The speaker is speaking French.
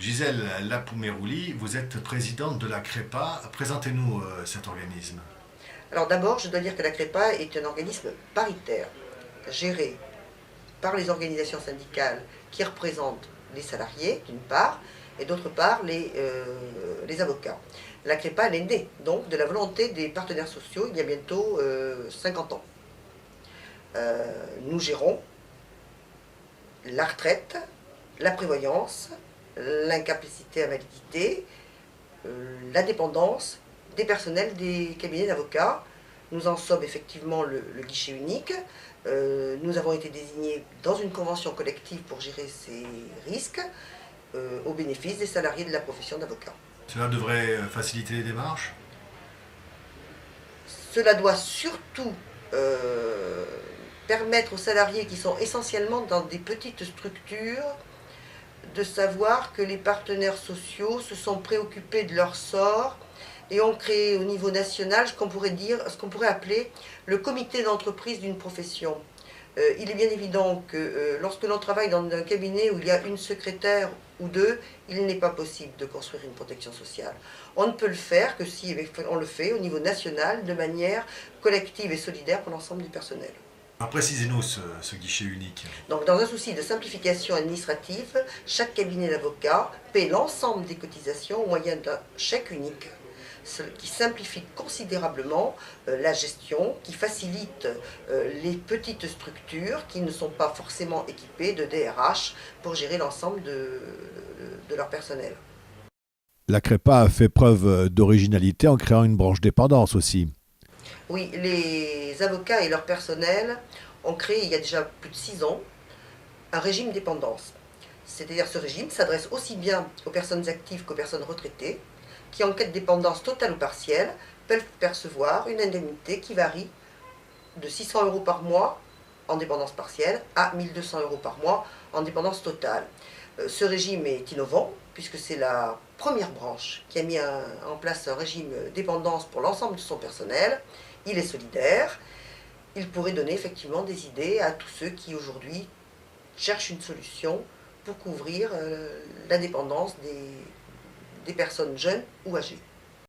Gisèle Lapoumerouli, vous êtes présidente de la CREPA. Présentez-nous cet organisme. Alors d'abord, je dois dire que la CREPA est un organisme paritaire, géré par les organisations syndicales qui représentent les salariés, d'une part, et d'autre part, les avocats. La CREPA, elle est née donc de la volonté des partenaires sociaux il y a bientôt 50 ans. Nous gérons la retraite, la prévoyance, l'incapacité à validité, la dépendance des personnels des cabinets d'avocats. Nous en sommes effectivement le guichet unique. Nous avons été désignés dans une convention collective pour gérer ces risques au bénéfice des salariés de la profession d'avocat. Cela devrait faciliter les démarches. Cela doit surtout permettre aux salariés qui sont essentiellement dans des petites structures de savoir que les partenaires sociaux se sont préoccupés de leur sort et ont créé au niveau national ce qu'on pourrait appeler le comité d'entreprise d'une profession. Il est bien évident que lorsque l'on travaille dans un cabinet où il y a une secrétaire ou deux, il n'est pas possible de construire une protection sociale. On ne peut le faire que si on le fait au niveau national de manière collective et solidaire pour l'ensemble du personnel. Alors précisez-nous ce guichet unique. Donc, dans un souci de simplification administrative, chaque cabinet d'avocats paie l'ensemble des cotisations au moyen d'un chèque unique, ce qui simplifie considérablement la gestion, qui facilite les petites structures qui ne sont pas forcément équipées de DRH pour gérer l'ensemble de leur personnel. La CREPA a fait preuve d'originalité en créant une branche dépendance aussi. Oui, les avocats et leur personnel ont créé il y a déjà plus de 6 ans un régime dépendance. C'est-à-dire ce régime s'adresse aussi bien aux personnes actives qu'aux personnes retraitées qui, en cas de dépendance totale ou partielle, peuvent percevoir une indemnité qui varie de 600 € par mois en dépendance partielle à 1 200 € par mois en dépendance totale. Ce régime est innovant puisque c'est la première branche qui a mis en place un régime dépendance pour l'ensemble de son personnel. Il est solidaire. Il pourrait donner effectivement des idées à tous ceux qui aujourd'hui cherchent une solution pour couvrir la dépendance des personnes jeunes ou âgées.